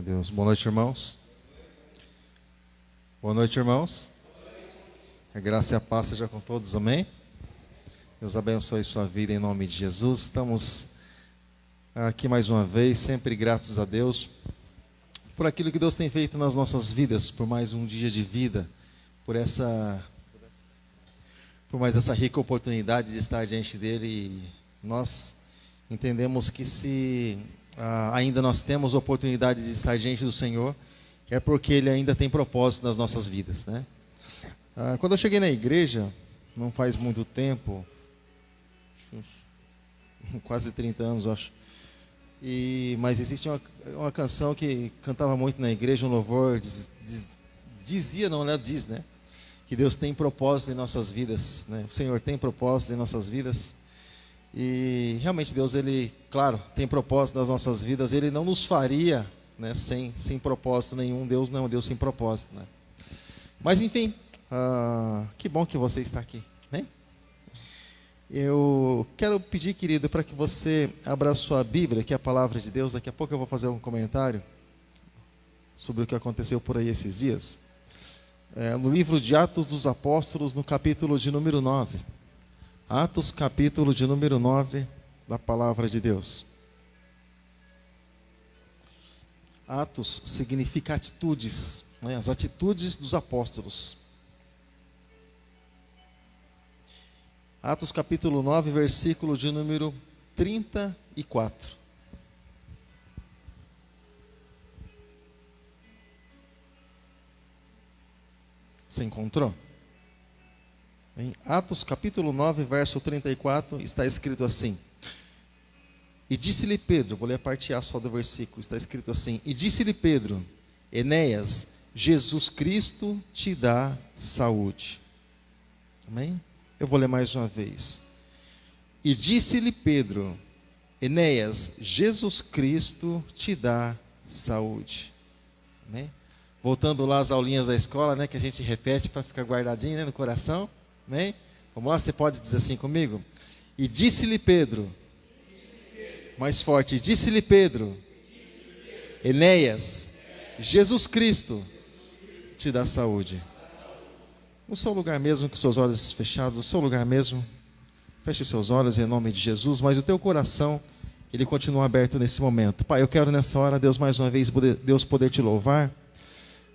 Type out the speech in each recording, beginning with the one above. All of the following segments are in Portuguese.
Deus. Boa noite, irmãos. Boa noite, irmãos. A graça e a paz seja com todos, amém? Deus abençoe sua vida em nome de Jesus. Estamos aqui mais uma vez, sempre gratos a Deus por aquilo que Deus tem feito nas nossas vidas, por mais um dia de vida, por mais essa rica oportunidade de estar diante dele. E nós entendemos que se ainda nós temos a oportunidade de estar diante do Senhor, é porque Ele ainda tem propósito nas nossas vidas, né? Quando eu cheguei na igreja, não faz muito tempo, quase 30 anos, eu acho. Mas existe uma canção que cantava muito na igreja, um louvor, diz, né? Que Deus tem propósito em nossas vidas, né? O Senhor tem propósito em nossas vidas. E realmente Deus, Ele, claro, tem propósito nas nossas vidas. Ele não nos faria, né, sem propósito nenhum. Deus não é um Deus sem propósito, né? Mas enfim, que bom que você está aqui, né? Eu quero pedir, querido, para que você abra a sua Bíblia, que é a palavra de Deus. Daqui a pouco eu vou fazer um comentário sobre o que aconteceu por aí esses dias. No livro de Atos dos Apóstolos, no capítulo de número 9. Atos, capítulo de número 9, da palavra de Deus. Atos significa atitudes, né? As atitudes dos apóstolos. Atos, capítulo 9, versículo de número 34. Você encontrou? Em Atos capítulo 9, verso 34, está escrito assim: E disse-lhe Pedro, vou ler a parte A só do versículo, está escrito assim: E disse-lhe Pedro, Enéas, Jesus Cristo te dá saúde. Amém? Eu vou ler mais uma vez. E disse-lhe Pedro, Enéas, Jesus Cristo te dá saúde. Amém? Voltando lá às aulinhas da escola, né, que a gente repete para ficar guardadinho, né, no coração. Amém? Vamos lá, você pode dizer assim comigo? E disse-lhe Pedro, mais forte, disse-lhe Pedro, Enéas, Jesus Cristo te dá saúde. No seu lugar mesmo, com os seus olhos fechados, no seu lugar mesmo, feche os seus olhos em nome de Jesus, mas o teu coração, ele continua aberto nesse momento. Pai, eu quero nessa hora, Deus, mais uma vez, Deus, poder te louvar.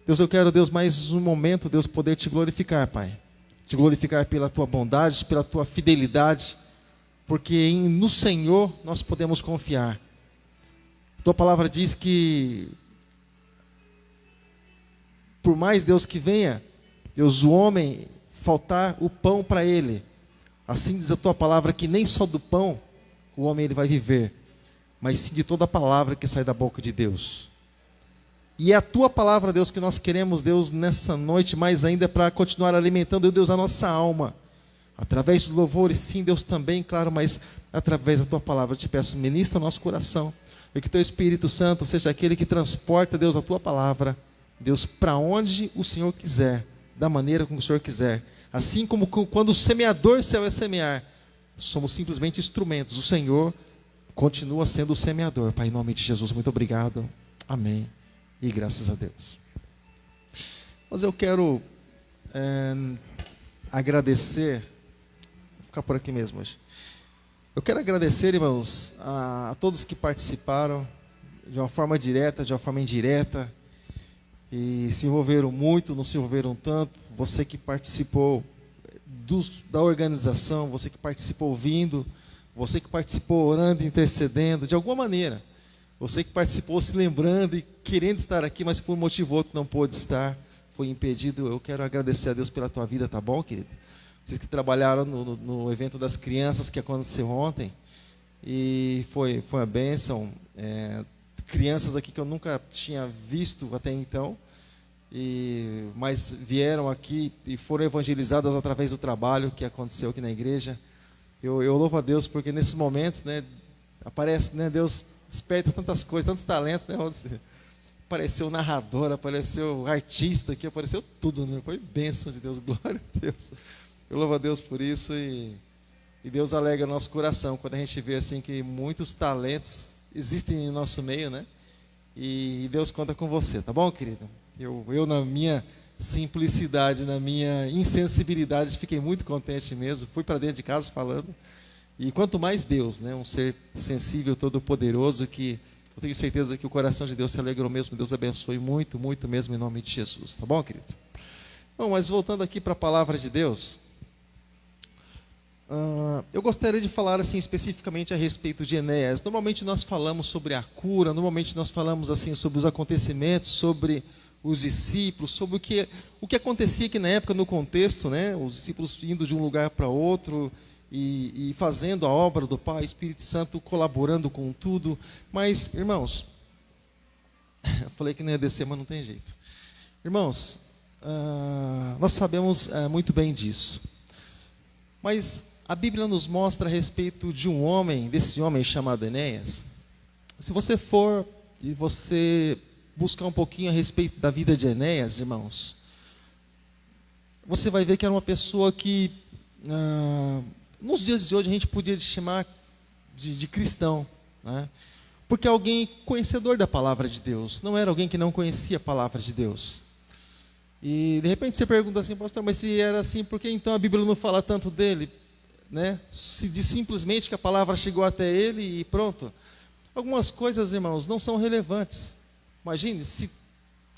Deus, eu quero, Deus, mais um momento, Deus, poder te glorificar, Pai. Te glorificar pela tua bondade, pela tua fidelidade, porque no Senhor nós podemos confiar. A tua palavra diz que, por mais, Deus, que venha, Deus, o homem faltar o pão para ele, assim diz a tua palavra, que nem só do pão o homem ele vai viver, mas sim de toda a palavra que sai da boca de Deus. E é a tua palavra, Deus, que nós queremos, Deus, nessa noite, mais ainda, para continuar alimentando, Deus, a nossa alma. Através dos louvores, sim, Deus, também, claro, mas através da tua palavra, eu te peço, ministra o nosso coração. E que teu Espírito Santo seja aquele que transporta, Deus, a tua palavra, Deus, para onde o Senhor quiser, da maneira como o Senhor quiser. Assim como quando o semeador saiu a semear, somos simplesmente instrumentos. O Senhor continua sendo o semeador. Pai, em nome de Jesus, muito obrigado. Amém. E graças a Deus. Mas eu quero agradecer, vou ficar por aqui mesmo hoje. Eu quero agradecer, irmãos, a todos que participaram de uma forma direta, de uma forma indireta, e se envolveram muito, não se envolveram tanto. Você que participou da organização, você que participou ouvindo, você que participou orando, intercedendo, de alguma maneira. Você que participou se lembrando e querendo estar aqui, mas por um motivo ou outro não pôde estar, foi impedido. Eu quero agradecer a Deus pela tua vida, tá bom, querido? Vocês que trabalharam no evento das crianças que aconteceu ontem, e foi uma bênção. Crianças aqui que eu nunca tinha visto até então, mas vieram aqui e foram evangelizadas através do trabalho que aconteceu aqui na igreja. Eu louvo a Deus porque nesses momentos, né, aparece, né, Deus desperta tantas coisas, tantos talentos, né? Apareceu narrador, apareceu artista aqui, apareceu tudo, né? Foi bênção de Deus, glória a Deus. Eu louvo a Deus por isso e Deus alegra o nosso coração quando a gente vê assim que muitos talentos existem em nosso meio, né? e Deus conta com você, tá bom, querido? Eu na minha simplicidade, na minha insensibilidade, fiquei muito contente mesmo. Fui para dentro de casa falando. E quanto mais Deus, né, um ser sensível, todo-poderoso, que eu tenho certeza que o coração de Deus se alegrou mesmo. Deus abençoe muito, muito mesmo em nome de Jesus. Tá bom, querido? Bom, mas voltando aqui para a palavra de Deus, eu gostaria de falar assim especificamente a respeito de Enéas. Normalmente nós falamos sobre a cura, normalmente nós falamos assim sobre os acontecimentos, sobre os discípulos, sobre o que acontecia aqui na época no contexto, né? Os discípulos indo de um lugar para outro e fazendo a obra do Pai, Espírito Santo colaborando com tudo. Mas, irmãos, eu falei que não ia descer, mas não tem jeito. Irmãos, nós sabemos muito bem disso. Mas a Bíblia nos mostra a respeito de um homem, desse homem chamado Enéas. Se você for e você buscar um pouquinho a respeito da vida de Enéas, irmãos, você vai ver que era uma pessoa que, nos dias de hoje, a gente podia chamar de cristão, né? Porque alguém conhecedor da palavra de Deus, não era alguém que não conhecia a palavra de Deus. E de repente você pergunta assim, pastor, mas se era assim, por que então a Bíblia não fala tanto dele? Né? Se diz simplesmente que a palavra chegou até ele e pronto. Algumas coisas, irmãos, não são relevantes. Imagine, se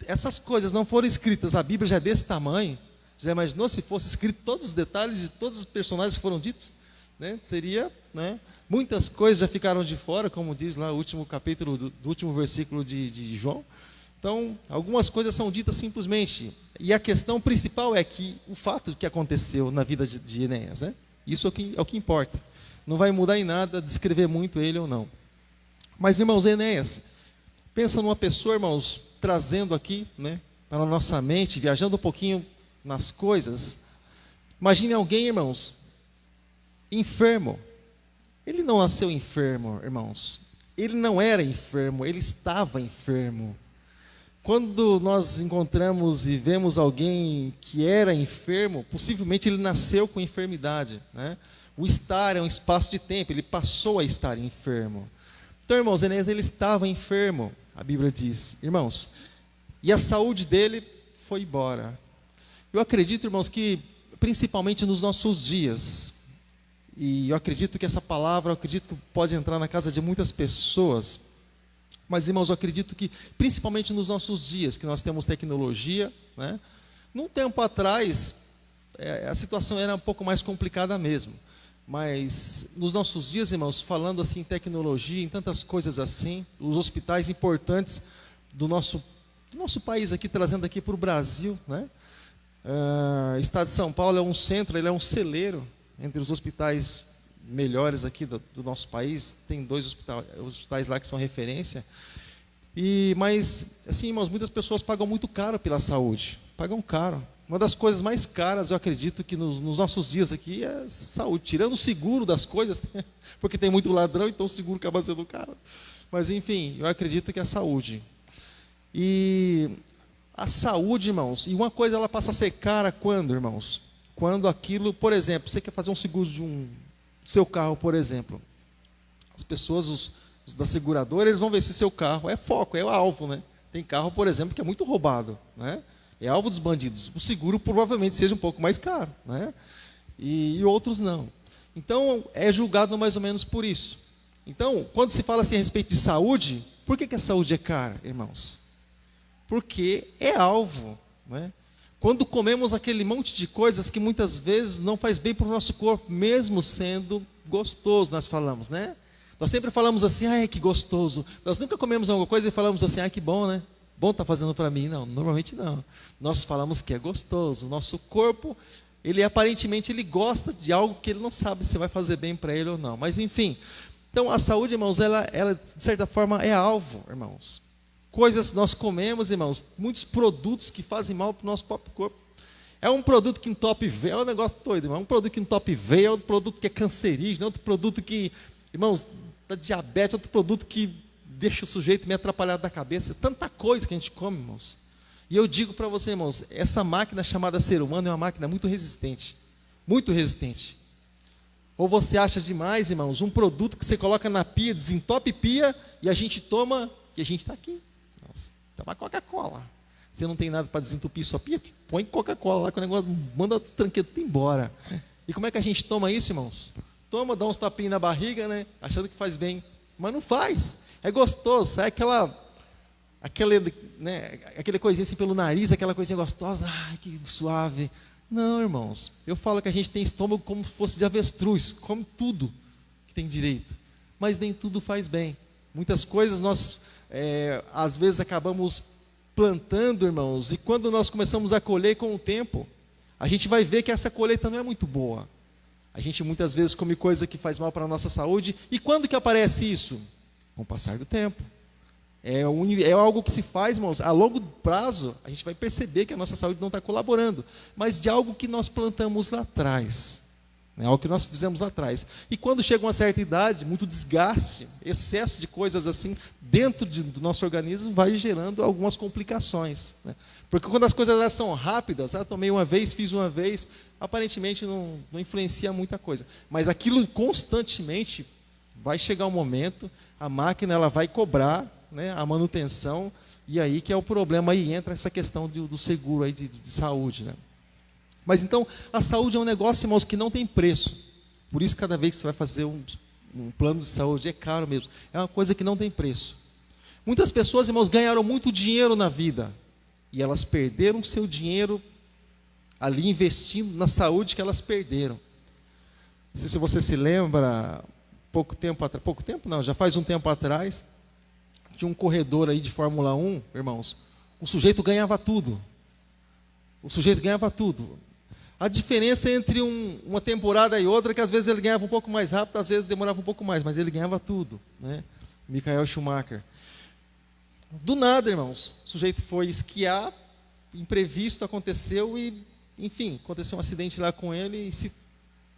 essas coisas não forem escritas, a Bíblia já é desse tamanho, já imaginou se fosse escrito todos os detalhes e todos os personagens que foram ditos? Né? Seria, né? Muitas coisas já ficaram de fora, como diz lá o último capítulo do último versículo de João. Então, algumas coisas são ditas simplesmente. E a questão principal é que o fato que aconteceu na vida de Enéas, né? Isso é o que importa. Não vai mudar em nada descrever muito ele ou não. Mas, irmãos, Enéas, pensa numa pessoa, irmãos, trazendo aqui, né, para a nossa mente, viajando um pouquinho nas coisas. Imagine alguém, irmãos, enfermo. Ele não nasceu enfermo, irmãos. Ele não era enfermo, ele estava enfermo. Quando nós encontramos e vemos alguém que era enfermo, possivelmente ele nasceu com enfermidade, né? O estar é um espaço de tempo, ele passou a estar enfermo. Então, irmãos, Enéas, ele estava enfermo, a Bíblia diz, irmãos, e a saúde dele foi embora. Eu acredito, irmãos, que principalmente nos nossos dias, e eu acredito que essa palavra, eu acredito que pode entrar na casa de muitas pessoas. Mas, irmãos, eu acredito que, principalmente nos nossos dias, que nós temos tecnologia, né? Num tempo atrás, a situação era um pouco mais complicada mesmo. Mas, nos nossos dias, irmãos, falando assim em tecnologia, em tantas coisas assim, os hospitais importantes do nosso país aqui, trazendo aqui para o Brasil, né? O estado de São Paulo é um centro, ele é um celeiro entre os hospitais melhores aqui do nosso país. Tem 2 hospitais lá que são referência. Mas, assim, irmãos, muitas pessoas pagam muito caro pela saúde. Pagam caro. Uma das coisas mais caras, eu acredito, que nos nossos dias aqui é saúde. Tirando o seguro das coisas, porque tem muito ladrão, então o seguro acaba sendo caro. Mas, enfim, eu acredito que é a saúde. E a saúde, irmãos, e uma coisa ela passa a ser cara quando, irmãos? Quando aquilo, por exemplo, você quer fazer um seguro de seu carro, por exemplo. As pessoas, os da seguradora, eles vão ver se seu carro é foco, é o alvo, né? Tem carro, por exemplo, que é muito roubado, né? É alvo dos bandidos. O seguro provavelmente seja um pouco mais caro, né? E outros não. Então, é julgado mais ou menos por isso. Então, quando se fala assim a respeito de saúde, por que a saúde é cara, irmãos? Porque é alvo, né? Quando comemos aquele monte de coisas que muitas vezes não faz bem para o nosso corpo, mesmo sendo gostoso, nós falamos, né? Nós sempre falamos assim, ai, que gostoso. Nós nunca comemos alguma coisa e falamos assim, ai, que bom, né? Bom está fazendo para mim. Não, normalmente não. Nós falamos que é gostoso. O nosso corpo, ele aparentemente ele gosta de algo que ele não sabe se vai fazer bem para ele ou não. Mas enfim, então a saúde, irmãos, ela de certa forma é alvo, irmãos. Coisas nós comemos, irmãos, muitos produtos que fazem mal para o nosso próprio corpo. É um produto que entope veia, é um negócio doido, irmão. É um produto que entope veia, é outro produto que é cancerígeno, é outro produto que, irmãos, dá diabetes, é outro produto que deixa o sujeito meio atrapalhado da cabeça. Tanta coisa que a gente come, irmãos. E eu digo para você, irmãos, essa máquina chamada ser humano é uma máquina muito resistente. Muito resistente. Ou você acha demais, irmãos, um produto que você coloca na pia, desentope pia, e a gente toma, e a gente está aqui. Toma Coca-Cola. Você não tem nada para desentupir sua pia? Põe Coca-Cola lá que o negócio manda os tranquetos tudo embora. E como é que a gente toma isso, irmãos? Toma, dá uns tapinhos na barriga, né? Achando que faz bem. Mas não faz. É gostoso, é aquele coisinha assim pelo nariz, aquela coisinha gostosa, ai, que suave. Não, irmãos. Eu falo que a gente tem estômago como se fosse de avestruz, come tudo que tem direito. Mas nem tudo faz bem. Muitas coisas nós, às vezes, acabamos plantando, irmãos, e quando nós começamos a colher com o tempo, a gente vai ver que essa colheita não é muito boa. A gente muitas vezes come coisa que faz mal para a nossa saúde. E quando que aparece isso? Com o passar do tempo. É algo que se faz, irmãos, a longo prazo, a gente vai perceber que a nossa saúde não está colaborando, mas de algo que nós plantamos lá atrás, algo que nós fizemos lá atrás. E quando chega uma certa idade, muito desgaste, excesso de coisas assim, dentro do nosso organismo, vai gerando algumas complicações, né? Porque quando as coisas elas são rápidas, tomei uma vez, fiz uma vez, aparentemente não influencia muita coisa. Mas aquilo constantemente, vai chegar um momento, a máquina ela vai cobrar, né, a manutenção, e aí que é o problema, aí entra essa questão do seguro aí de saúde, né? Mas então, a saúde é um negócio, irmãos, que não tem preço. Por isso, cada vez que você vai fazer um plano de saúde, é caro mesmo. É uma coisa que não tem preço. Muitas pessoas, irmãos, ganharam muito dinheiro na vida, e elas perderam seu dinheiro ali investindo na saúde que elas perderam. Não sei se você se lembra, pouco tempo não, já faz um tempo atrás, tinha um corredor aí de Fórmula 1, irmãos, o sujeito ganhava tudo. O sujeito ganhava tudo. A diferença entre uma temporada e outra é que às vezes ele ganhava um pouco mais rápido, às vezes demorava um pouco mais, mas ele ganhava tudo, né? Michael Schumacher. Do nada, irmãos, o sujeito foi esquiar, imprevisto aconteceu e, enfim, aconteceu um acidente lá com ele e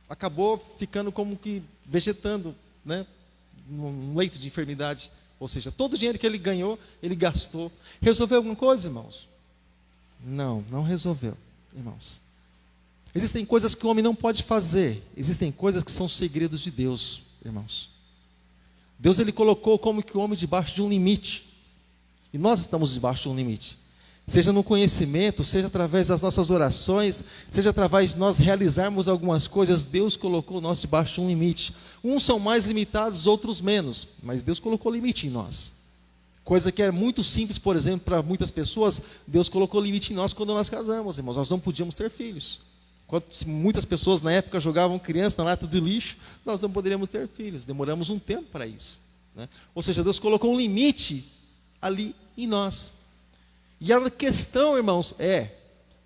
acabou ficando como que vegetando, né, num leito de enfermidade. Ou seja, todo o dinheiro que ele ganhou, ele gastou. Resolveu alguma coisa, irmãos? Não resolveu, irmãos. Existem coisas que o homem não pode fazer. Existem coisas que são segredos de Deus, irmãos. Deus ele colocou como que o homem debaixo de um limite. E nós estamos debaixo de um limite. Seja no conhecimento, seja através das nossas orações, seja através de nós realizarmos algumas coisas, Deus colocou nós debaixo de um limite. Uns são mais limitados, outros menos, mas Deus colocou limite em nós. Coisa que é muito simples, por exemplo, para muitas pessoas, Deus colocou limite em nós quando nós casamos, irmãos. Nós não podíamos ter filhos. Muitas pessoas na época jogavam criança na lata de lixo, nós não poderíamos ter filhos. Demoramos um tempo para isso, né? Ou seja, Deus colocou um limite ali em nós. E a questão, irmãos,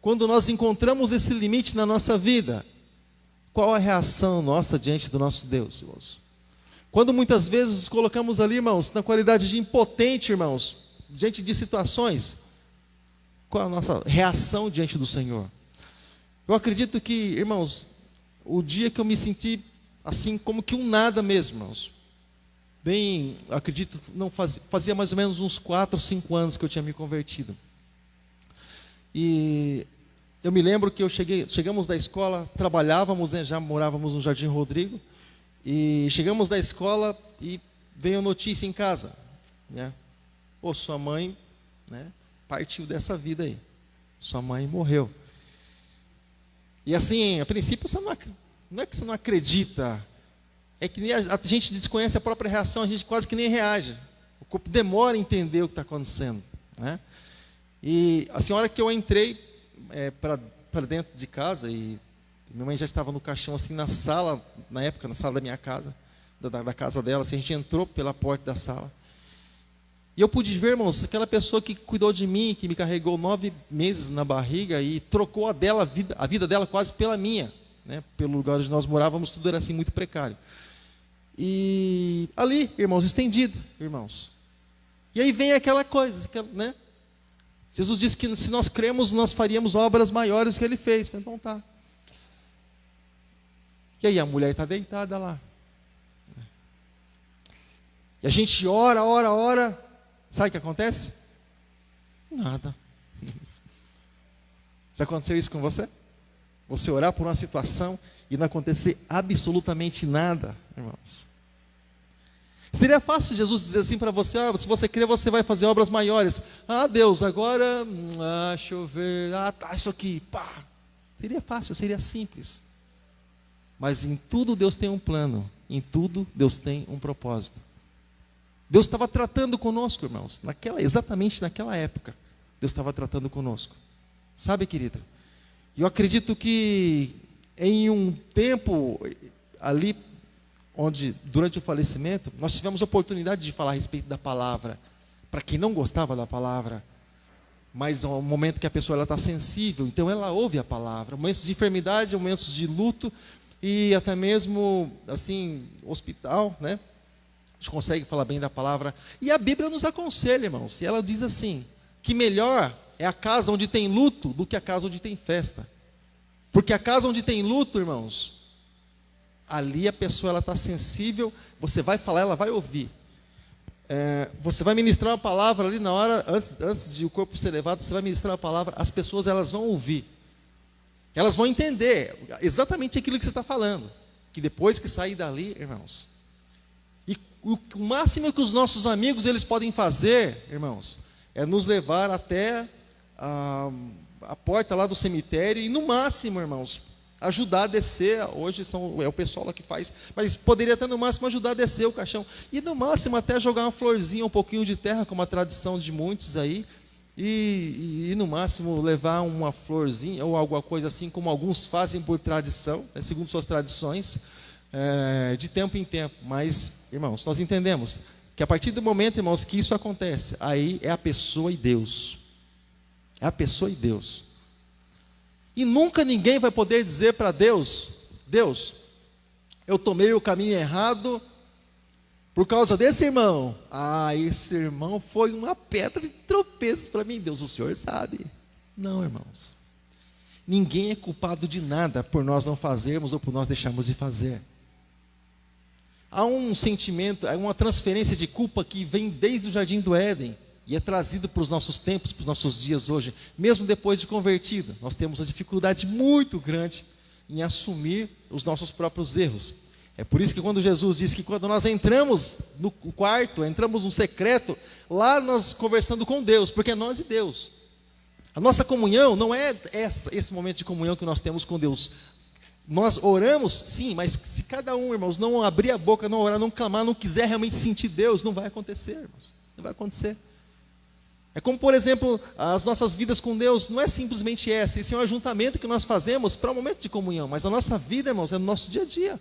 quando nós encontramos esse limite na nossa vida, qual a reação nossa diante do nosso Deus, irmãos? Quando muitas vezes nos colocamos ali, irmãos, na qualidade de impotente, irmãos, diante de situações, qual a nossa reação diante do Senhor? Eu acredito que, irmãos, o dia que eu me senti assim, como que um nada mesmo, irmãos, acredito, não fazia mais ou menos uns 4, 5 anos que eu tinha me convertido. E eu me lembro que chegamos da escola, trabalhávamos, né, já morávamos no Jardim Rodrigo, e chegamos da escola e veio notícia em casa, né? Sua mãe, né, partiu dessa vida aí. Sua mãe morreu. E assim, a princípio, não é que você não acredita, é que a gente desconhece a própria reação, a gente quase que nem reage. O corpo demora a entender o que está acontecendo, né? E a senhora que eu entrei para dentro de casa, e minha mãe já estava no caixão, assim, na sala, na época, na sala da minha casa, da casa dela, assim, a gente entrou pela porta da sala. E eu pude ver, irmãos, aquela pessoa que cuidou de mim, que me carregou 9 meses na barriga e trocou a vida dela quase pela minha, né? Pelo lugar onde nós morávamos, tudo era assim muito precário. E ali, irmãos, estendido, irmãos. E aí vem aquela coisa, né? Jesus disse que se nós cremos, nós faríamos obras maiores que ele fez. Então tá. E aí a mulher está deitada lá. E a gente ora. Sabe o que acontece? Nada. Já aconteceu isso com você? Você orar por uma situação e não acontecer absolutamente nada, irmãos. Seria fácil Jesus dizer assim para você: se você crer, você vai fazer obras maiores. Deus, agora, deixa eu ver, tá, isso aqui, pá. Seria fácil, seria simples. Mas em tudo Deus tem um plano, em tudo Deus tem um propósito. Deus estava tratando conosco, irmãos, exatamente naquela época, Deus estava tratando conosco. Sabe, querido, eu acredito que em um tempo ali, onde durante o falecimento, nós tivemos a oportunidade de falar a respeito da palavra, para quem não gostava da palavra, mas é um momento que a pessoa está sensível, então ela ouve a palavra, momentos de enfermidade, momentos de luto, e até mesmo, assim, hospital, né? A gente consegue falar bem da palavra. E a Bíblia nos aconselha, irmãos. E ela diz assim, que melhor é a casa onde tem luto do que a casa onde tem festa. Porque a casa onde tem luto, irmãos, ali a pessoa ela está sensível, você vai falar, ela vai ouvir. Você vai ministrar uma palavra ali na hora, antes de o corpo ser levado, você vai ministrar a palavra, as pessoas elas vão ouvir. Elas vão entender exatamente aquilo que você está falando. Que depois que sair dali, irmãos, e o máximo que os nossos amigos eles podem fazer, irmãos, é nos levar até a porta lá do cemitério e no máximo, irmãos, ajudar a descer. Hoje é o pessoal lá que faz, mas poderia até no máximo ajudar a descer o caixão. E no máximo até jogar uma florzinha, um pouquinho de terra, como a tradição de muitos aí. E no máximo levar uma florzinha ou alguma coisa assim, como alguns fazem por tradição, né, segundo suas tradições, de tempo em tempo. Mas, irmãos, nós entendemos que a partir do momento, irmãos, que isso acontece, aí é a pessoa e Deus. É a pessoa e Deus. E nunca ninguém vai poder dizer para Deus: Deus, eu tomei o caminho errado por causa desse irmão. Esse irmão foi uma pedra de tropeço para mim. Deus, o Senhor sabe. Não, irmãos. Ninguém é culpado de nada por nós não fazermos ou por nós deixarmos de fazer. Há um sentimento, há uma transferência de culpa que vem desde o Jardim do Éden e é trazido para os nossos tempos, para os nossos dias hoje. Mesmo depois de convertido, nós temos uma dificuldade muito grande em assumir os nossos próprios erros. É por isso que quando Jesus diz que quando nós entramos no quarto, entramos no secreto, lá nós conversando com Deus, porque é nós e Deus. A nossa comunhão não é esse momento de comunhão que nós temos com Deus. Nós oramos, sim, mas se cada um, irmãos, não abrir a boca, não orar, não clamar, não quiser realmente sentir Deus, não vai acontecer, irmãos. Não vai acontecer. É como, por exemplo, as nossas vidas com Deus, não é simplesmente esse é um ajuntamento que nós fazemos para um momento de comunhão, mas a nossa vida, irmãos, é no nosso dia a dia.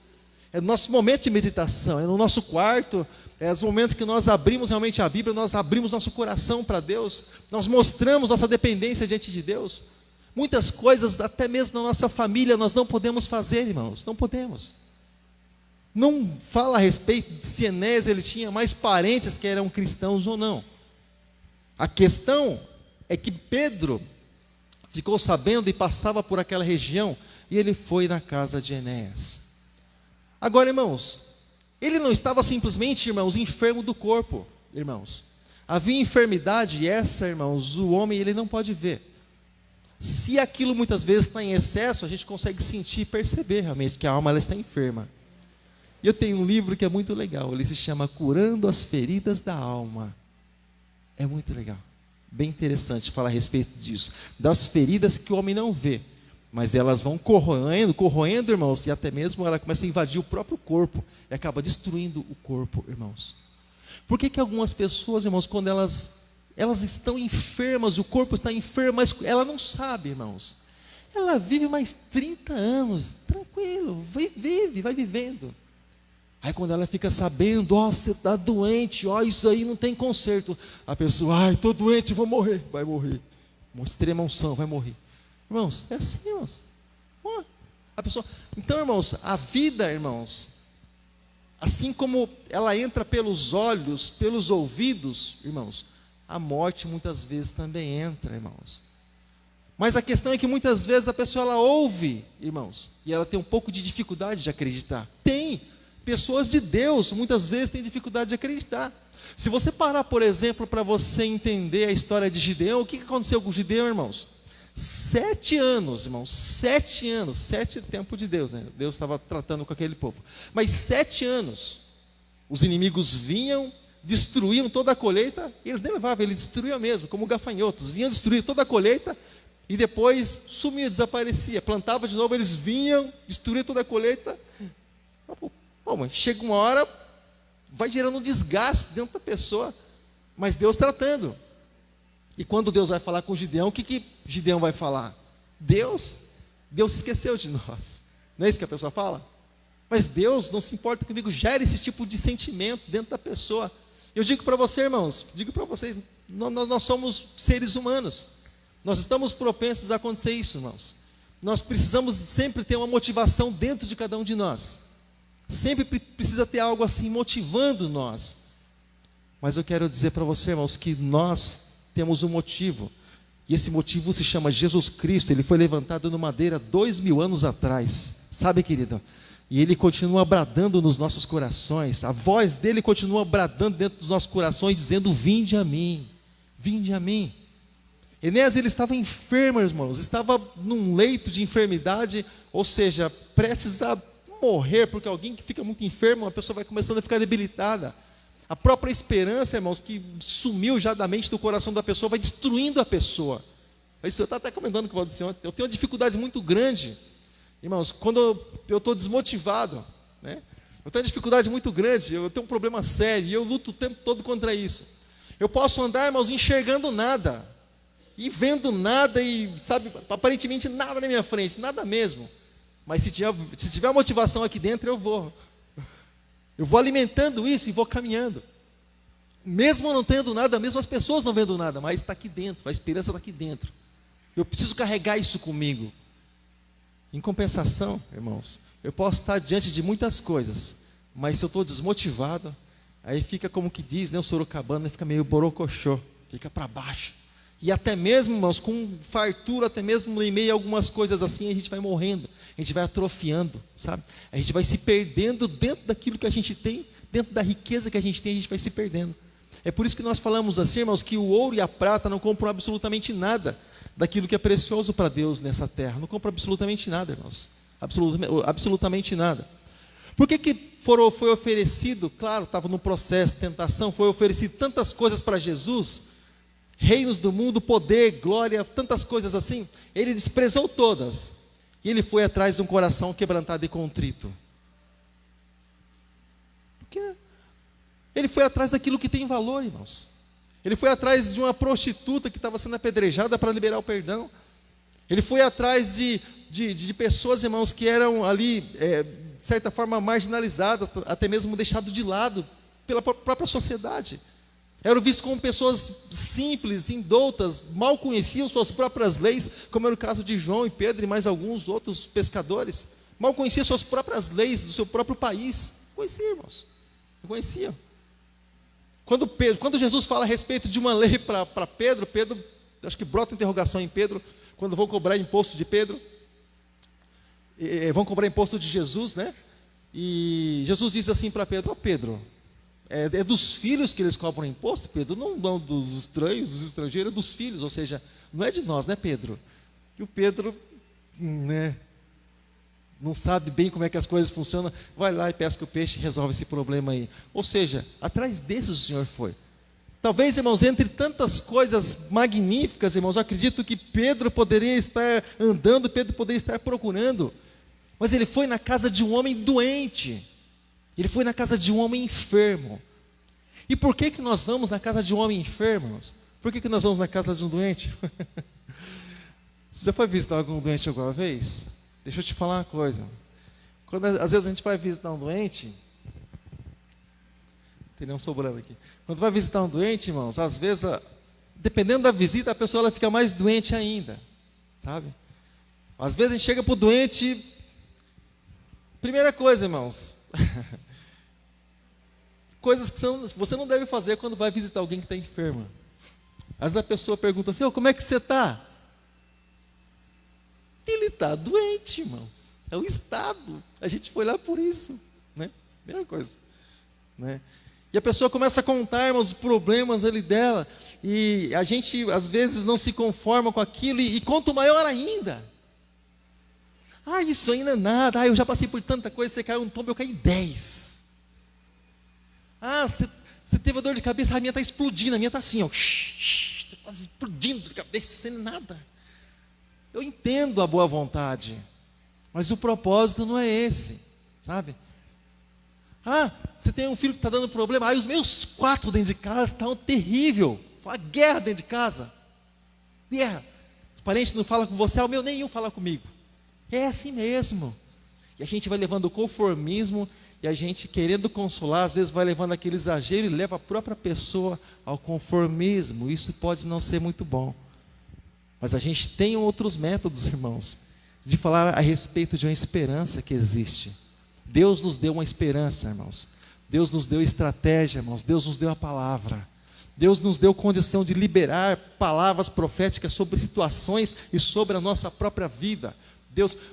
É no nosso momento de meditação, é no nosso quarto, é os momentos que nós abrimos realmente a Bíblia, nós abrimos nosso coração para Deus, nós mostramos nossa dependência diante de Deus. Muitas coisas, até mesmo na nossa família, nós não podemos fazer, irmãos, não podemos. Não fala a respeito de se Enéas ele tinha mais parentes que eram cristãos ou não. A questão é que Pedro ficou sabendo e passava por aquela região, e ele foi na casa de Enéas. Agora, irmãos, ele não estava simplesmente, irmãos, enfermo do corpo, irmãos. Havia enfermidade e essa, irmãos, o homem ele não pode ver. Se aquilo muitas vezes está em excesso, a gente consegue sentir e perceber realmente que a alma ela está enferma. E eu tenho um livro que é muito legal, ele se chama Curando as Feridas da Alma. É muito legal, bem interessante falar a respeito disso, das feridas que o homem não vê. Mas elas vão corroendo, irmãos, e até mesmo ela começa a invadir o próprio corpo, e acaba destruindo o corpo, irmãos. Por que algumas pessoas, irmãos, quando elas estão enfermas, o corpo está enfermo, mas ela não sabe, irmãos. Ela vive mais 30 anos, tranquilo, vai vivendo. Aí quando ela fica sabendo, você está doente, isso aí não tem conserto. A pessoa, estou doente, vou morrer, vai morrer. Uma extrema unção, vai morrer. Irmãos, é assim, irmãos. A pessoa... Então, irmãos, a vida, irmãos, assim como ela entra pelos olhos, pelos ouvidos, irmãos, a morte muitas vezes também entra, irmãos. Mas a questão é que muitas vezes a pessoa ela ouve, irmãos, e ela tem um pouco de dificuldade de acreditar. Tem pessoas de Deus, muitas vezes têm dificuldade de acreditar. Se você parar, por exemplo, para você entender a história de Gideão, o que aconteceu com Gideão, irmãos? 7 anos, irmãos, 7 anos, 7 tempo de Deus, né? Deus estava tratando com aquele povo. Mas 7 anos, Os inimigos vinham, destruíam toda a colheita, e eles nem levavam, eles destruíam mesmo, como gafanhotos. Vinham destruir toda a colheita, e depois sumia, desaparecia. Plantava de novo, eles vinham, destruíam toda a colheita. Pô, mas chega uma hora, vai gerando um desgaste dentro da pessoa, mas Deus tratando. E quando Deus vai falar com Gideão, o que Gideão vai falar? Deus se esqueceu de nós. Não é isso que a pessoa fala? Mas Deus não se importa comigo, gera esse tipo de sentimento dentro da pessoa. Eu digo para você, irmãos, digo para vocês, nós somos seres humanos. Nós estamos propensos a acontecer isso, irmãos. Nós precisamos sempre ter uma motivação dentro de cada um de nós. Sempre precisa ter algo assim motivando nós. Mas eu quero dizer para você, irmãos, que nós temos um motivo. E esse motivo se chama Jesus Cristo. Ele foi levantado no madeira 2000 anos atrás. Sabe, querido? E Ele continua bradando nos nossos corações. A voz dEle continua bradando dentro dos nossos corações, dizendo: vinde a mim, vinde a mim. Enéas, ele estava enfermo, irmãos. Estava num leito de enfermidade. Ou seja, prestes a morrer. Porque alguém que fica muito enfermo, a pessoa vai começando a ficar debilitada. A própria esperança, irmãos, que sumiu já da mente do coração da pessoa, vai destruindo a pessoa. Eu estava até comentando com você ontem. Eu tenho uma dificuldade muito grande, irmãos, quando eu estou desmotivado, né? Eu tenho uma dificuldade muito grande, eu tenho um problema sério, e eu luto o tempo todo contra isso. Eu posso andar, irmãos, enxergando nada, e vendo nada, e sabe, aparentemente nada na minha frente, nada mesmo. Mas se tiver motivação aqui dentro, eu vou alimentando isso e vou caminhando. Mesmo não tendo nada, mesmo as pessoas não vendo nada, mas está aqui dentro, a esperança está aqui dentro. Eu preciso carregar isso comigo. Em compensação, irmãos, eu posso estar diante de muitas coisas, mas se eu estou desmotivado, aí fica como que diz, né, o Sorocabana, fica meio borocochô, fica para baixo. E até mesmo, irmãos, com fartura, até mesmo em meio a algumas coisas assim, a gente vai morrendo, a gente vai atrofiando, sabe? A gente vai se perdendo dentro daquilo que a gente tem, dentro da riqueza que a gente vai se perdendo. É por isso que nós falamos assim, irmãos, que o ouro e a prata não compram absolutamente nada daquilo que é precioso para Deus nessa terra. Não compram absolutamente nada, irmãos. Absolutamente nada. Por que foi oferecido, claro, estava no processo de tentação, foi oferecido tantas coisas para Jesus, reinos do mundo, poder, glória, tantas coisas assim. Ele desprezou todas. E ele foi atrás de um coração quebrantado e contrito. Porque ele foi atrás daquilo que tem valor, irmãos. Ele foi atrás de uma prostituta que estava sendo apedrejada para liberar o perdão. Ele foi atrás de pessoas, irmãos, que eram ali, de certa forma, marginalizadas, até mesmo deixadas de lado pela própria sociedade. Eram vistos como pessoas simples, indoutas, mal conheciam suas próprias leis, como era o caso de João e Pedro e mais alguns outros pescadores. Mal conheciam suas próprias leis do seu próprio país. Conheciam, irmãos. Não conheciam. Quando Jesus fala a respeito de uma lei para Pedro, acho que brota interrogação em Pedro, quando vão cobrar imposto de Pedro, vão cobrar imposto de Jesus, né? E Jesus diz assim para Pedro: Pedro, é dos filhos que eles cobram imposto, Pedro? Não dos estranhos, dos estrangeiros, é dos filhos, ou seja, não é de nós, né, Pedro? E o Pedro, né, não sabe bem como é que as coisas funcionam, vai lá e pesca o peixe e resolve esse problema aí. Ou seja, atrás desses o Senhor foi. Talvez, irmãos, entre tantas coisas magníficas, irmãos, eu acredito que Pedro poderia estar andando, Pedro poderia estar procurando, mas ele foi na casa de um homem doente, ele foi na casa de um homem enfermo. E por que nós vamos na casa de um homem enfermo, irmãos? Por que nós vamos na casa de um doente? Você já foi visitar algum doente alguma vez? Deixa eu te falar uma coisa. Quando às vezes a gente vai visitar um doente, tem um sobrando aqui. Quando vai visitar um doente, irmãos, às vezes, dependendo da visita, a pessoa ela fica mais doente ainda, sabe? Às vezes a gente chega para o doente, primeira coisa, irmãos, coisas que você não deve fazer quando vai visitar alguém que está enfermo. Às vezes a pessoa pergunta assim: como é que você está? Ele está doente, irmãos. É o estado. A gente foi lá por isso, né? Primeira coisa, né? E a pessoa começa a contar, irmãos, os problemas ali dela. E a gente, às vezes, não se conforma com aquilo. E conta o maior ainda. Isso ainda é nada. Eu já passei por tanta coisa. Você caiu um tombo, eu caí 10. Ah, você teve dor de cabeça, a minha está explodindo, a minha está assim, ó, está quase explodindo de cabeça, sem nada. Eu entendo a boa vontade, mas o propósito não é esse, sabe? Ah, você tem um filho que está dando problema, os meus 4 dentro de casa estão terrível, foi uma guerra dentro de casa, guerra. Os parentes não falam com você, o meu nenhum fala comigo. É assim mesmo. E a gente vai levando o conformismo, e a gente querendo consolar, às vezes vai levando aquele exagero e leva a própria pessoa ao conformismo. Isso pode não ser muito bom. Mas a gente tem outros métodos, irmãos, de falar a respeito de uma esperança que existe. Deus nos deu uma esperança, irmãos. Deus nos deu estratégia, irmãos. Deus nos deu a palavra. Deus nos deu condição de liberar palavras proféticas sobre situações e sobre a nossa própria vida.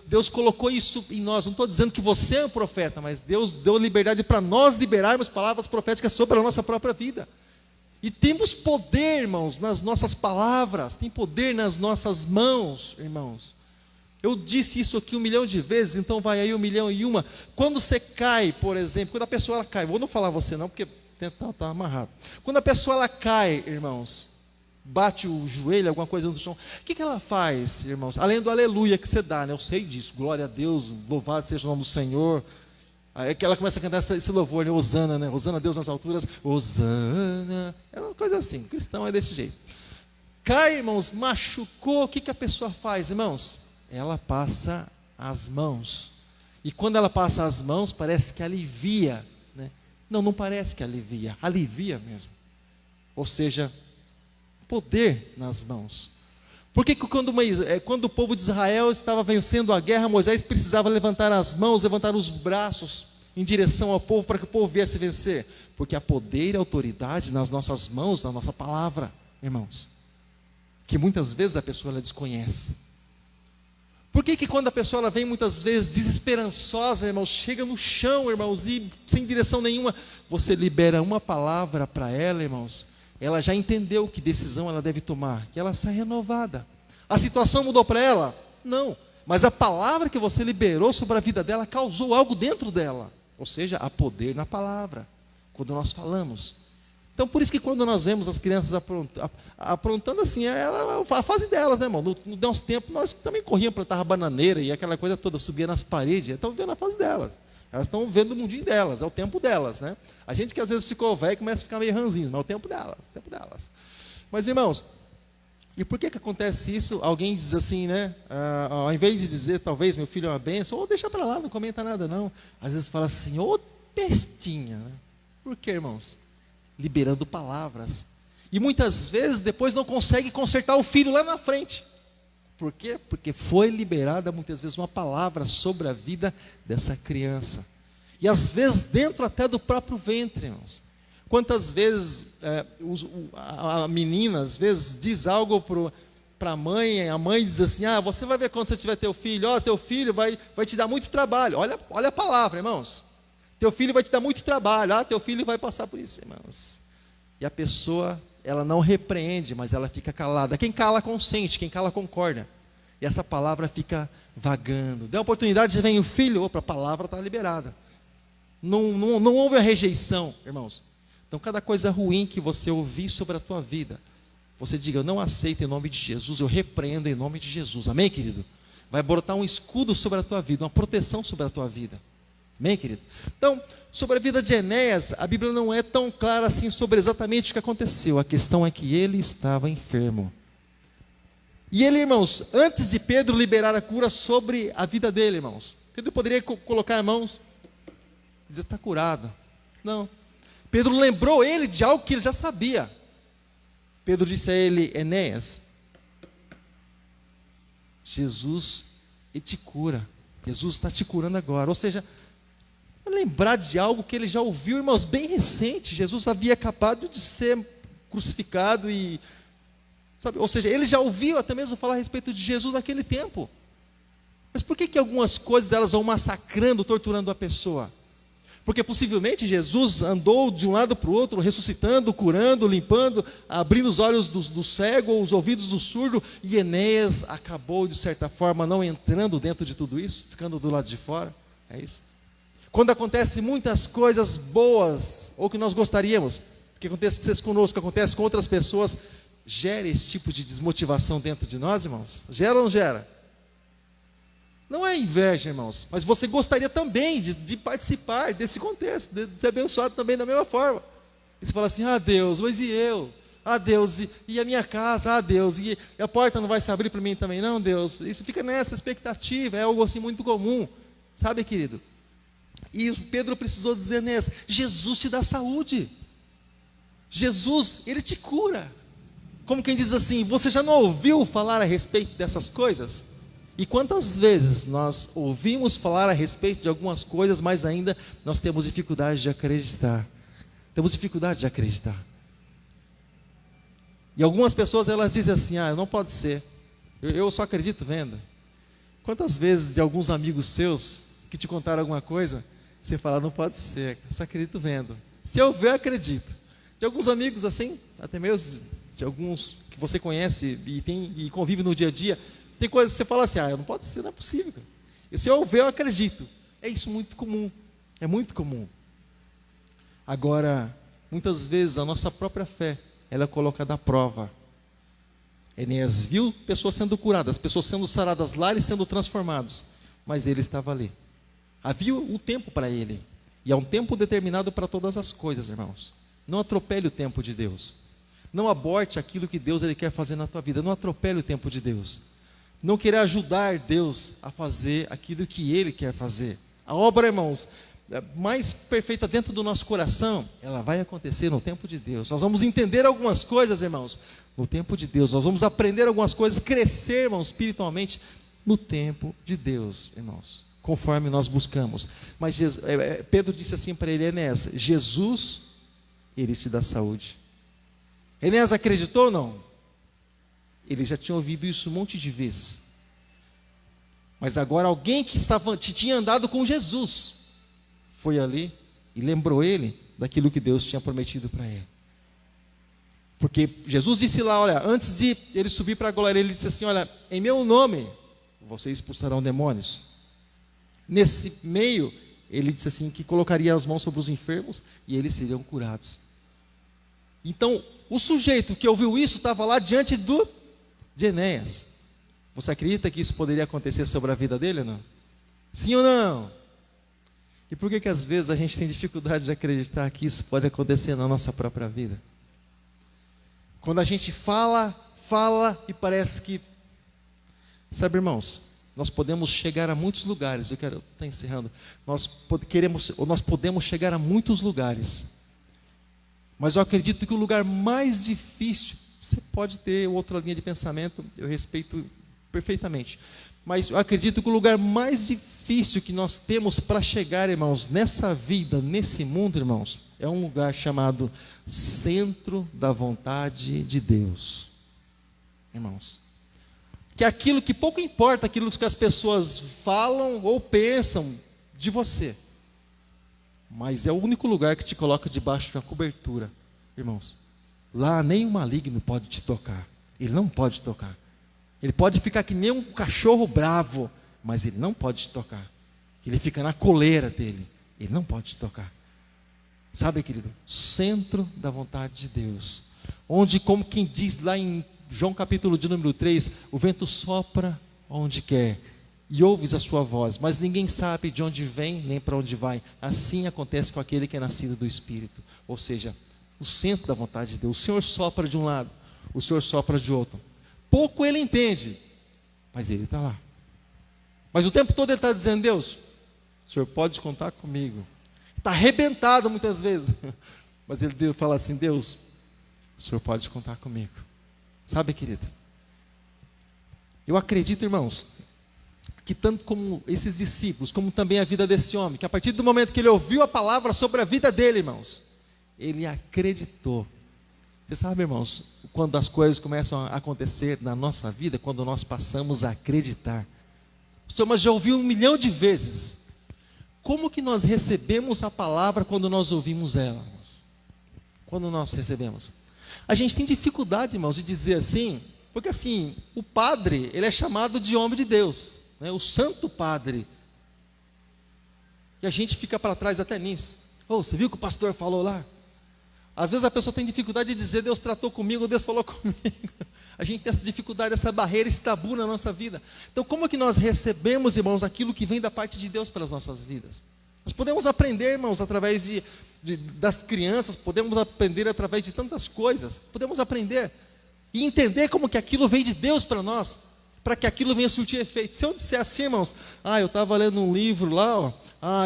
Deus colocou isso em nós. Não estou dizendo que você é um profeta, mas Deus deu liberdade para nós liberarmos palavras proféticas sobre a nossa própria vida. E temos poder, irmãos, nas nossas palavras, tem poder nas nossas mãos, irmãos. Eu disse isso aqui 1 milhão de vezes, então vai aí 1.000.001. Quando você cai, por exemplo, quando a pessoa ela cai, vou não falar você não, porque está amarrado. Quando a pessoa ela cai, irmãos, bate o joelho, alguma coisa no chão, o que ela faz, irmãos? Além do aleluia que você dá, né? Eu sei disso, glória a Deus, louvado seja o nome do Senhor. Aí que ela começa a cantar esse louvor, né? Hosana, né? Hosana a Deus nas alturas, Hosana. É uma coisa assim, cristão é desse jeito. Cai, irmãos, machucou, o que a pessoa faz, irmãos? Ela passa as mãos. E quando ela passa as mãos, parece que alivia, né? Não parece que alivia mesmo. Ou seja, poder nas mãos. Por que quando o povo de Israel estava vencendo a guerra, Moisés precisava levantar as mãos, levantar os braços em direção ao povo, para que o povo viesse vencer? Porque há poder e autoridade nas nossas mãos, na nossa palavra, irmãos, que muitas vezes a pessoa ela desconhece. Por que quando a pessoa ela vem muitas vezes desesperançosa, irmãos, chega no chão, irmãos, e sem direção nenhuma, você libera uma palavra para ela, irmãos, ela já entendeu que decisão ela deve tomar, que ela sai renovada. A situação mudou para ela? Não, mas a palavra que você liberou sobre a vida dela causou algo dentro dela, ou seja, há poder na palavra, quando nós falamos. Então, por isso que quando nós vemos as crianças aprontando assim, a fase delas, né, irmão? No nosso tempo, nós também corríamos, plantava bananeira e aquela coisa toda, subia nas paredes, estão vivendo a fase delas. Elas estão vendo o mundinho delas, é o tempo delas, né? A gente que às vezes ficou velho começa a ficar meio ranzinho, mas é o tempo delas. Mas, irmãos, e por que acontece isso? Alguém diz assim, né? Ao invés de dizer, talvez, meu filho é uma bênção, ou deixa para lá, não comenta nada não. Às vezes fala assim, ô pestinha, né? Por quê, irmãos? Liberando palavras. E muitas vezes depois não consegue consertar o filho lá na frente. Por quê? Porque foi liberada muitas vezes uma palavra sobre a vida dessa criança. E às vezes dentro até do próprio ventre, irmãos. Quantas vezes a menina às vezes diz algo para a mãe diz assim, você vai ver quando você tiver teu filho, teu filho vai te dar muito trabalho. Olha a palavra, irmãos. Teu filho vai te dar muito trabalho, teu filho vai passar por isso, irmãos. E a pessoa, ela não repreende, mas ela fica calada. Quem cala consente, quem cala concorda. E essa palavra fica vagando. Deu a oportunidade, vem o filho, a palavra está liberada. Não houve a rejeição, irmãos. Então, cada coisa ruim que você ouvir sobre a tua vida, você diga, eu não aceito em nome de Jesus, eu repreendo em nome de Jesus. Amém, querido? Vai brotar um escudo sobre a tua vida, uma proteção sobre a tua vida. Amém, querido? Então, sobre a vida de Enéas, a Bíblia não é tão clara assim sobre exatamente o que aconteceu. A questão é que ele estava enfermo. E ele, irmãos, antes de Pedro liberar a cura sobre a vida dele, irmãos, Pedro poderia colocar a mãos e dizer, está curado. Não. Pedro lembrou ele de algo que ele já sabia. Pedro disse a ele, Enéas, Jesus, ele te cura. Jesus está te curando agora. Ou seja, lembrar de algo que ele já ouviu, irmãos, bem recente. Jesus havia acabado de ser crucificado e, sabe, ou seja, ele já ouviu até mesmo falar a respeito de Jesus naquele tempo. Mas por que algumas coisas elas vão massacrando, torturando a pessoa? Porque possivelmente Jesus andou de um lado para o outro, ressuscitando, curando, limpando, abrindo os olhos do cego, os ouvidos do surdo, e Enéas acabou, de certa forma, não entrando dentro de tudo isso, ficando do lado de fora. É isso. Quando acontecem muitas coisas boas, ou que nós gostaríamos, que acontece conosco, que acontece com outras pessoas, gera esse tipo de desmotivação dentro de nós, irmãos? Gera ou não gera? Não é inveja, irmãos, mas você gostaria também de participar desse contexto, de ser abençoado também da mesma forma. E você fala assim, Deus, mas e eu? Deus, e a minha casa? Deus, e a porta não vai se abrir para mim também? Não, Deus. Isso fica nessa expectativa, é algo assim muito comum, sabe, querido? E Pedro precisou dizer nessa, Jesus te dá saúde. Jesus, Ele te cura. Como quem diz assim, você já não ouviu falar a respeito dessas coisas? E quantas vezes nós ouvimos falar a respeito de algumas coisas, mas ainda nós temos dificuldade de acreditar. Temos dificuldade de acreditar. E algumas pessoas, elas dizem assim, não pode ser. Eu só acredito vendo. Quantas vezes de alguns amigos seus, que te contaram alguma coisa, você fala, não pode ser, só acredito vendo. Se eu ver, eu acredito. De alguns amigos assim, até mesmo de alguns que você conhece e convive no dia a dia, tem coisas que você fala assim, não pode ser, não é possível. E se eu ver, eu acredito. É isso muito comum, é muito comum. Agora, muitas vezes a nossa própria fé, ela é colocada à prova. Enéas viu pessoas sendo curadas, pessoas sendo saradas, lares sendo transformados, mas ele estava ali. Havia um tempo para ele, e há um tempo determinado para todas as coisas, irmãos. Não atropele o tempo de Deus. Não aborte aquilo que Deus ele quer fazer na tua vida. Não atropele o tempo de Deus. Não querer ajudar Deus a fazer aquilo que Ele quer fazer. A obra, irmãos, mais perfeita dentro do nosso coração, ela vai acontecer no tempo de Deus. Nós vamos entender algumas coisas, irmãos, no tempo de Deus. Nós vamos aprender algumas coisas, crescer, irmãos, espiritualmente, no tempo de Deus, irmãos, conforme nós buscamos. Mas Pedro disse assim para ele, Enéas, Jesus, Ele te dá saúde. Enéas acreditou ou não? Ele já tinha ouvido isso um monte de vezes. Mas agora alguém que tinha andado com Jesus, foi ali e lembrou ele daquilo que Deus tinha prometido para ele. Porque Jesus disse lá, olha, antes de ele subir para a glória, ele disse assim, olha, em meu nome, vocês expulsarão demônios. Nesse meio, ele disse assim, que colocaria as mãos sobre os enfermos e eles seriam curados. Então, o sujeito que ouviu isso, estava lá diante de Enéas. Você acredita que isso poderia acontecer sobre a vida dele ou não? Sim ou não? E por que às vezes a gente tem dificuldade de acreditar que isso pode acontecer na nossa própria vida? Quando a gente fala e parece que... Sabe, irmãos, nós podemos chegar a muitos lugares. Eu quero estar encerrando. Nós podemos chegar a muitos lugares. Mas eu acredito que o lugar mais difícil, você pode ter outra linha de pensamento, eu respeito perfeitamente. Mas eu acredito que o lugar mais difícil que nós temos para chegar, irmãos, nessa vida, nesse mundo, irmãos, é um lugar chamado centro da vontade de Deus. Irmãos, que é aquilo que pouco importa, aquilo que as pessoas falam ou pensam de você. Mas é o único lugar que te coloca debaixo de uma cobertura, irmãos. Lá nem o maligno pode te tocar. Ele não pode tocar. Ele pode ficar que nem um cachorro bravo, mas ele não pode te tocar. Ele fica na coleira dele. Ele não pode te tocar. Sabe, querido? Centro da vontade de Deus. Onde, como quem diz lá em João capítulo de número 3, o vento sopra onde quer. E ouves a sua voz, mas ninguém sabe de onde vem, nem para onde vai. Assim acontece com aquele que é nascido do Espírito. Ou seja, o centro da vontade de Deus. O Senhor sopra de um lado, o Senhor sopra de outro. Pouco ele entende, mas ele está lá. Mas o tempo todo ele está dizendo, Deus, o Senhor pode contar comigo. Está arrebentado muitas vezes. Mas ele fala assim, Deus, o Senhor pode contar comigo. Sabe, querido? Eu acredito, irmãos, que tanto como esses discípulos, como também a vida desse homem, que a partir do momento que ele ouviu a palavra sobre a vida dele, irmãos, ele acreditou. Você sabe, irmãos, quando as coisas começam a acontecer na nossa vida, quando nós passamos a acreditar. O Senhor, mas já ouviu 1 milhão de vezes. Como que nós recebemos a palavra quando nós ouvimos ela? Irmãos? Quando nós recebemos? A gente tem dificuldade, irmãos, de dizer assim, porque assim, o padre, ele é chamado de homem de Deus. O Santo Padre. E a gente fica para trás até nisso. Oh, você viu o que o pastor falou lá? Às vezes a pessoa tem dificuldade de dizer, Deus tratou comigo, Deus falou comigo. A gente tem essa dificuldade, essa barreira, esse tabu na nossa vida. Então como é que nós recebemos, irmãos, aquilo que vem da parte de Deus pelas nossas vidas? Nós podemos aprender, irmãos, através das crianças, podemos aprender através de tantas coisas, podemos aprender e entender como que aquilo vem de Deus para nós, para que aquilo venha surtir efeito. Se eu disser assim, irmãos, eu estava lendo um livro lá,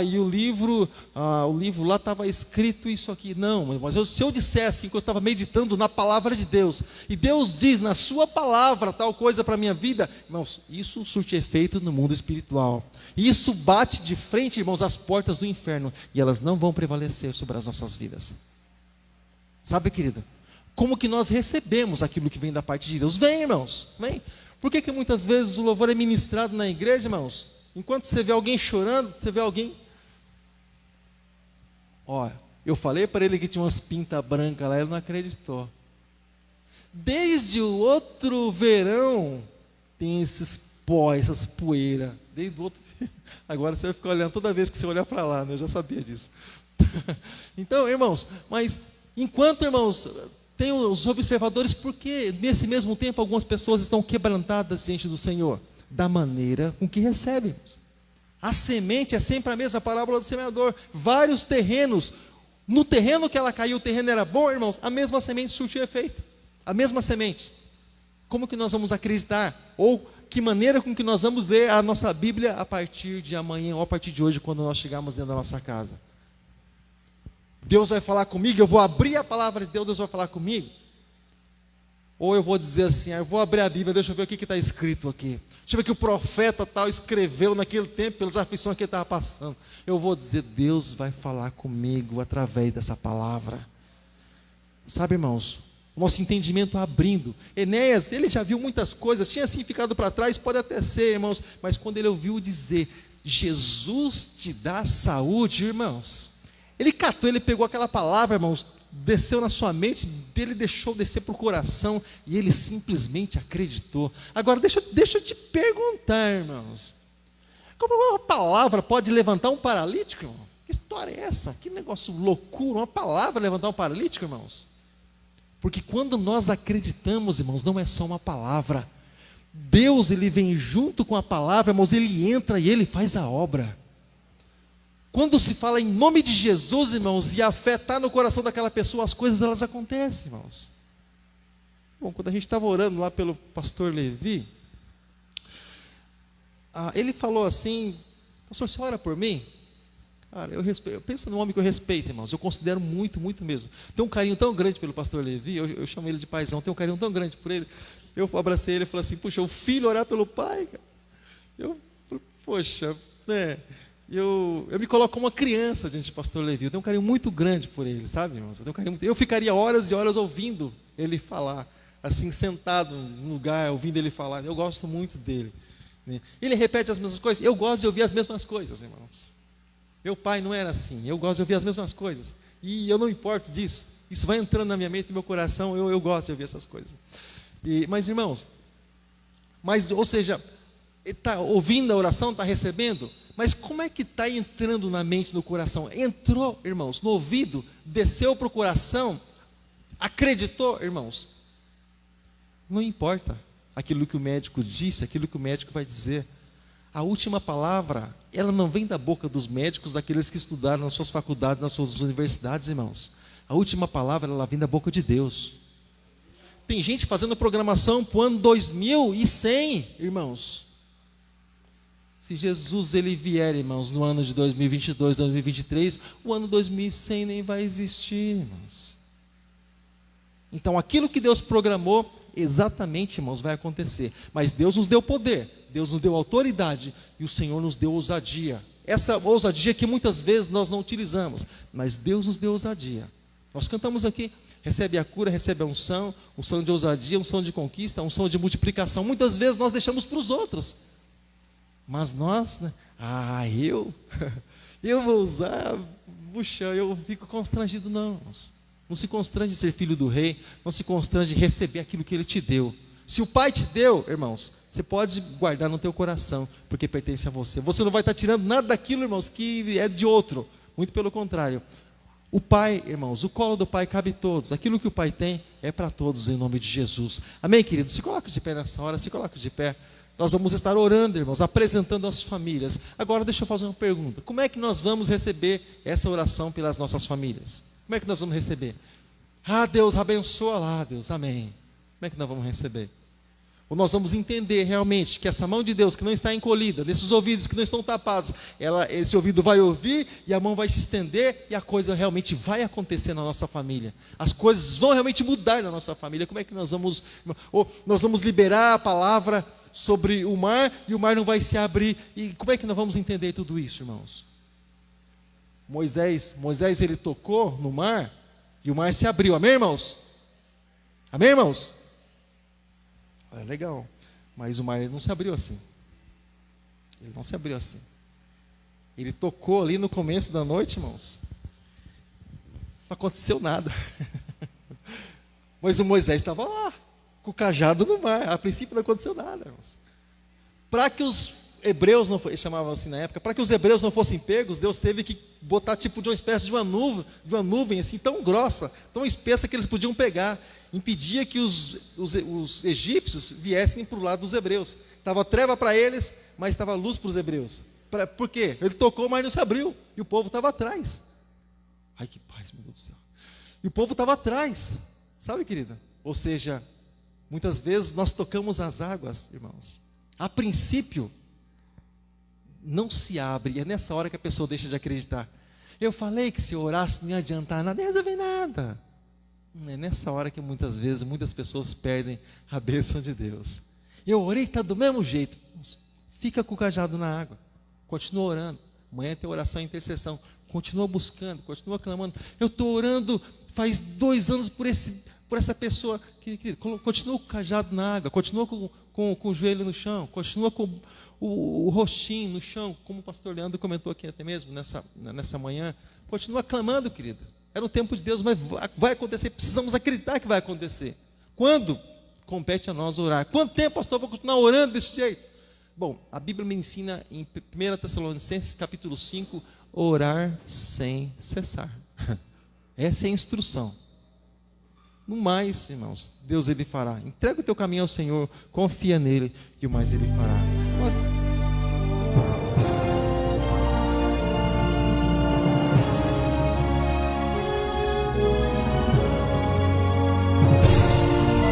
e o livro lá estava escrito isso aqui. Não, mas se eu disser assim, que eu estava meditando na palavra de Deus, e Deus diz na sua palavra tal coisa para a minha vida, irmãos, isso surte efeito no mundo espiritual. Isso bate de frente, irmãos, às portas do inferno, e elas não vão prevalecer sobre as nossas vidas. Sabe, querido, como que nós recebemos aquilo que vem da parte de Deus? Vem, irmãos, vem. Por que muitas vezes o louvor é ministrado na igreja, irmãos? Enquanto você vê alguém chorando, você vê alguém... eu falei para ele que tinha umas pintas brancas lá, ele não acreditou. Desde o outro verão, tem esses pó, essas poeiras. Desde o outro... Agora você vai ficar olhando toda vez que você olhar para lá, né? Eu já sabia disso. Então, irmãos, mas enquanto, irmãos... Tem os observadores, porque nesse mesmo tempo algumas pessoas estão quebrantadas diante do Senhor, da maneira com que recebemos. A semente é sempre a mesma parábola do semeador. Vários terrenos, no terreno que ela caiu, o terreno era bom, irmãos, a mesma semente surtiu efeito. A mesma semente. Como que nós vamos acreditar? Ou que maneira com que nós vamos ler a nossa Bíblia a partir de amanhã, ou a partir de hoje, quando nós chegarmos dentro da nossa casa? Deus vai falar comigo, eu vou abrir a palavra de Deus, Deus vai falar comigo? Ou eu vou dizer assim, eu vou abrir a Bíblia, deixa eu ver o que está escrito aqui. Deixa eu ver o que o profeta tal escreveu naquele tempo, pelas aflições que ele estava passando. Eu vou dizer, Deus vai falar comigo através dessa palavra. Sabe, irmãos, o nosso entendimento abrindo. Enéas, ele já viu muitas coisas, tinha assim ficado para trás, pode até ser, irmãos, mas quando ele ouviu dizer, Jesus te dá saúde, irmãos, ele catou, ele pegou aquela palavra, irmãos, desceu na sua mente, ele deixou descer para o coração, e ele simplesmente acreditou. Agora, deixa eu te perguntar, irmãos, como uma palavra pode levantar um paralítico, irmão? Que história é essa? Que negócio loucura, uma palavra levantar um paralítico, irmãos? Porque quando nós acreditamos, irmãos, não é só uma palavra. Deus, ele vem junto com a palavra, irmãos, ele entra e ele faz a obra. Quando se fala em nome de Jesus, irmãos, e a fé está no coração daquela pessoa, as coisas elas acontecem, irmãos. Bom, quando a gente estava orando lá pelo pastor Levi, ele falou assim, pastor, você ora por mim? Cara, eu penso num homem que eu respeito, irmãos, eu considero muito, muito mesmo. Tenho um carinho tão grande pelo pastor Levi, eu chamo ele de paizão, tenho um carinho tão grande por ele. Eu abracei ele e falei assim, puxa, o filho orar pelo pai, cara. Eu falei, poxa, né? Eu me coloco como uma criança diante do pastor Levi, eu tenho um carinho muito grande por ele, sabe, irmãos? Eu ficaria horas e horas ouvindo ele falar, assim, sentado num lugar, ouvindo ele falar, eu gosto muito dele, né? Ele repete as mesmas coisas, eu gosto de ouvir as mesmas coisas, irmãos. Meu pai não era assim, eu gosto de ouvir as mesmas coisas, e eu não importo disso, isso vai entrando na minha mente, no meu coração, eu gosto de ouvir essas coisas. Mas, irmãos, ou seja, está ouvindo a oração, está recebendo, mas como é que está entrando na mente, no coração? Entrou, irmãos, no ouvido, desceu para o coração, acreditou, irmãos? Não importa aquilo que o médico disse, aquilo que o médico vai dizer. A última palavra, ela não vem da boca dos médicos, daqueles que estudaram nas suas faculdades, nas suas universidades, irmãos. A última palavra, ela vem da boca de Deus. Tem gente fazendo programação para o ano 2100, irmãos. Se Jesus ele vier, irmãos, no ano de 2022, 2023, o ano 2100 nem vai existir, irmãos. Então, aquilo que Deus programou, exatamente, irmãos, vai acontecer. Mas Deus nos deu poder, Deus nos deu autoridade, e o Senhor nos deu ousadia. Essa ousadia que muitas vezes nós não utilizamos, mas Deus nos deu ousadia. Nós cantamos aqui, recebe a cura, recebe a unção de ousadia, unção de conquista, unção de multiplicação. Muitas vezes nós deixamos para os outros. Mas nós, né? Eu vou usar, puxa, eu fico constrangido, não. Não se constrange de ser filho do rei, não se constrange de receber aquilo que ele te deu. Se o pai te deu, irmãos, você pode guardar no teu coração, porque pertence a você. Você não vai estar tirando nada daquilo, irmãos, que é de outro. Muito pelo contrário. O pai, irmãos, o colo do pai cabe a todos. Aquilo que o pai tem é para todos, em nome de Jesus. Amém, queridos? Se coloca de pé nessa hora, se coloca de pé. Nós vamos estar orando, irmãos, apresentando as famílias. Agora deixa eu fazer uma pergunta. Como é que nós vamos receber essa oração pelas nossas famílias? Como é que nós vamos receber? Ah, Deus, abençoa lá, Deus, amém. Como é que nós vamos receber? Ou nós vamos entender realmente que essa mão de Deus que não está encolhida, desses ouvidos que não estão tapados, esse ouvido vai ouvir e a mão vai se estender e a coisa realmente vai acontecer na nossa família. As coisas vão realmente mudar na nossa família. Como é que nós vamos... Ou nós vamos liberar a palavra sobre o mar e o mar não vai se abrir. E como é que nós vamos entender tudo isso, irmãos? Moisés ele tocou no mar e o mar se abriu. Amém, irmãos? Amém, irmãos? É legal, mas o mar ele não se abriu assim. Ele não se abriu assim. Ele tocou ali no começo da noite, irmãos. Não aconteceu nada. Mas o Moisés estava lá, com o cajado no mar. A princípio não aconteceu nada, irmãos. Para que os hebreus não eles chamavam assim na época, para que os hebreus não fossem pegos, Deus teve que botar tipo de uma espécie de uma nuvem assim tão grossa, tão espessa que eles podiam pegar. Impedia que os egípcios viessem para o lado dos hebreus. Estava treva para eles, mas estava luz para os hebreus. Por quê? Ele tocou, mas não se abriu. E o povo estava atrás. Ai, que paz, meu Deus do céu. E o povo estava atrás. Sabe, querida? Ou seja, muitas vezes nós tocamos as águas, irmãos. A princípio, não se abre. E é nessa hora que a pessoa deixa de acreditar. Eu falei que se eu orasse não ia adiantar nada, não ia resolver nada. É nessa hora que muitas vezes, muitas pessoas perdem a bênção de Deus. Eu orei, está do mesmo jeito. Fica com o cajado na água. Continua orando. Amanhã tem oração e intercessão. Continua buscando, continua clamando. Eu estou orando faz 2 anos por essa pessoa. Continua com o cajado na água. Continua com o joelho no chão. Continua com o rostinho no chão. Como o pastor Leandro comentou aqui até mesmo nessa manhã. Continua clamando, querida. Era o tempo de Deus, mas vai acontecer. Precisamos acreditar que vai acontecer. Quando? Compete a nós orar. Quanto tempo, pastor, eu vou continuar orando desse jeito? Bom, a Bíblia me ensina em 1 Tessalonicenses capítulo 5, orar sem cessar. Essa é a instrução. No mais, irmãos, Deus ele fará. Entrega o teu caminho ao Senhor, confia nele e o mais ele fará.